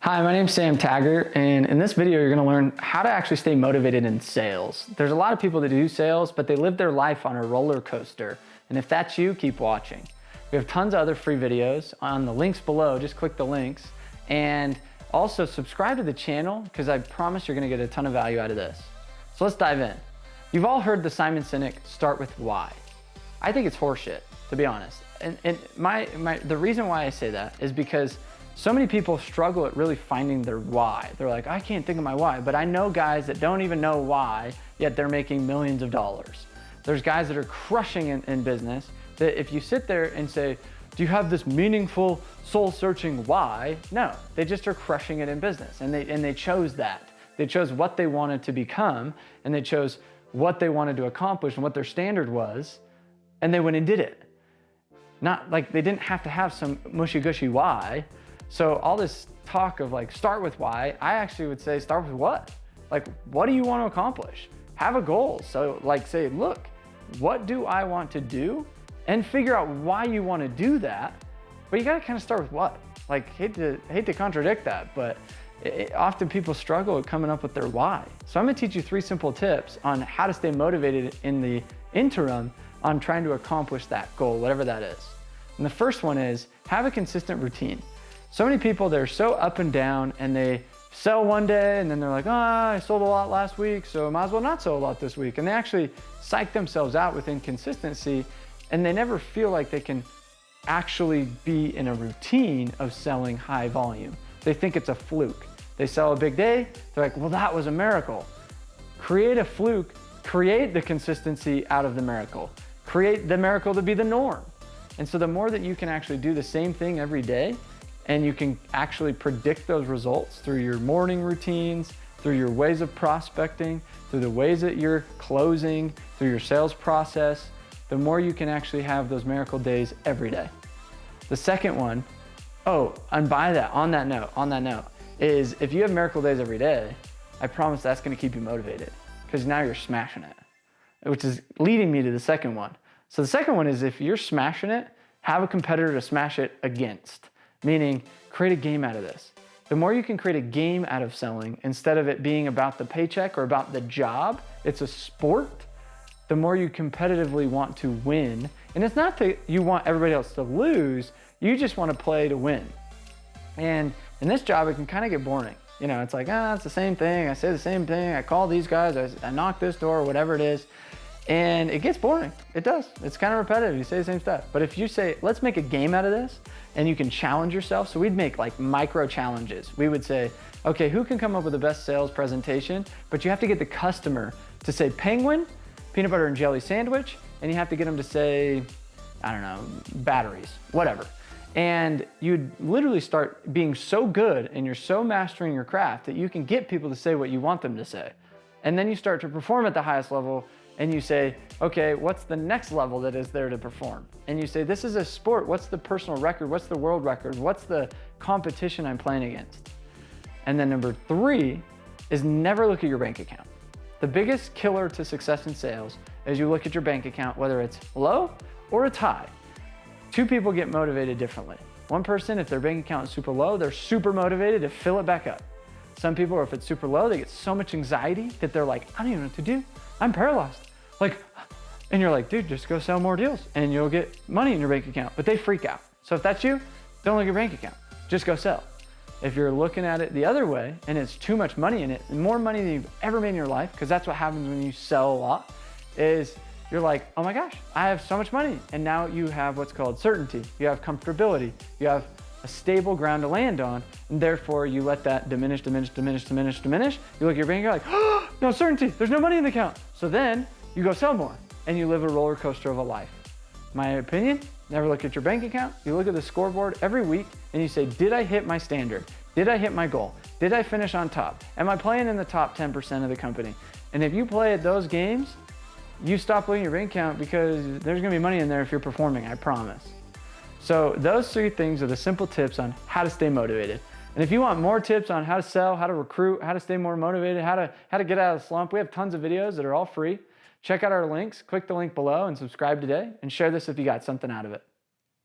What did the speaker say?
Hi, my name's Sam Taggart, and in this video, you're gonna learn how to actually stay motivated in sales. There's a lot of people that do sales, but they live their life on a roller coaster. And if that's you, keep watching. We have tons of other free videos on the links below. Just click the links. And also subscribe to the channel, because I promise you're gonna get a ton of value out of this. So let's dive in. You've all heard the Simon Sinek start with why. I think it's horseshit, to be honest. And the reason why I say that is because so many people struggle at really finding their why. They're like, I can't think of my why, but I know guys that don't even know why, yet they're making millions of dollars. There's guys that are crushing in business that if you sit there and say, do you have this meaningful soul-searching why? No, they just are crushing it in business, and they chose that. They chose what they wanted to become, and they chose what they wanted to accomplish and what their standard was, and they went and did it. Not like they didn't have to have some mushy gushy why. So all this talk of like, start with why, I actually would say start with what? Like, what do you want to accomplish? Have a goal. So like say, look, what do I want to do? And figure out why you want to do that. But you got to kind of start with what? Like, hate to contradict that, but often people struggle at coming up with their why. So I'm gonna teach you 3 simple tips on how to stay motivated in the interim on trying to accomplish that goal, whatever that is. And the first one is have a consistent routine. So many people, they're so up and down, and they sell one day and then they're like, I sold a lot last week, so I might as well not sell a lot this week. And they actually psych themselves out with inconsistency, and they never feel like they can actually be in a routine of selling high volume. They think it's a fluke. They sell a big day, they're like, well, that was a miracle. Create a fluke, create the consistency out of the miracle. Create the miracle to be the norm. And so the more that you can actually do the same thing every day, and you can actually predict those results through your morning routines, through your ways of prospecting, through the ways that you're closing, through your sales process, the more you can actually have those miracle days every day. The second one, on that note, is if you have miracle days every day, I promise that's gonna keep you motivated, because now you're smashing it, which is leading me to the second one. So the second one is if you're smashing it, have a competitor to smash it against. Meaning, create a game out of this. The more you can create a game out of selling, instead of it being about the paycheck or about the job, it's a sport, the more you competitively want to win. And it's not that you want everybody else to lose, you just want to play to win. And in this job, it can kind of get boring. You know, it's like, it's the same thing, I say the same thing, I call these guys, I knock this door, whatever it is. And it gets boring. It does. It's kind of repetitive. You say the same stuff. But if you say, let's make a game out of this, and you can challenge yourself. So we'd make like micro challenges. We would say, okay, who can come up with the best sales presentation? But you have to get the customer to say penguin, peanut butter and jelly sandwich, and you have to get them to say, I don't know, batteries, whatever. And you'd literally start being so good and you're so mastering your craft that you can get people to say what you want them to say. And then you start to perform at the highest level, and you say, okay, what's the next level that is there to perform? And you say, this is a sport. What's the personal record? What's the world record? What's the competition I'm playing against? And then number 3 is never look at your bank account. The biggest killer to success in sales is you look at your bank account, whether it's low or it's high. 2 people get motivated differently. One person, if their bank account is super low, they're super motivated to fill it back up. Some people, if it's super low, they get so much anxiety that they're like, I don't even know what to do. I'm paralyzed. And you're like, dude, just go sell more deals and you'll get money in your bank account. But they freak out. So if that's you, don't look at your bank account. Just go sell. If you're looking at it the other way and it's too much money in it, more money than you've ever made in your life, because that's what happens when you sell a lot, is you're like, oh my gosh, I have so much money. And now you have what's called certainty. You have comfortability. You have a stable ground to land on, and therefore you let that diminish. You look at your bank account like, oh, no certainty, there's no money in the account. So then you go sell more, and you live a roller coaster of a life. My opinion, never look at your bank account. You look at the scoreboard every week, and you say, did I hit my standard? Did I hit my goal? Did I finish on top? Am I playing in the top 10% of the company? And if you play at those games, you stop looking at your bank account, because there's gonna be money in there if you're performing, I promise. So those 3 things are the simple tips on how to stay motivated. And if you want more tips on how to sell, how to recruit, how to stay more motivated, how to get out of the slump, we have tons of videos that are all free. Check out our links, click the link below and subscribe today, and share this if you got something out of it.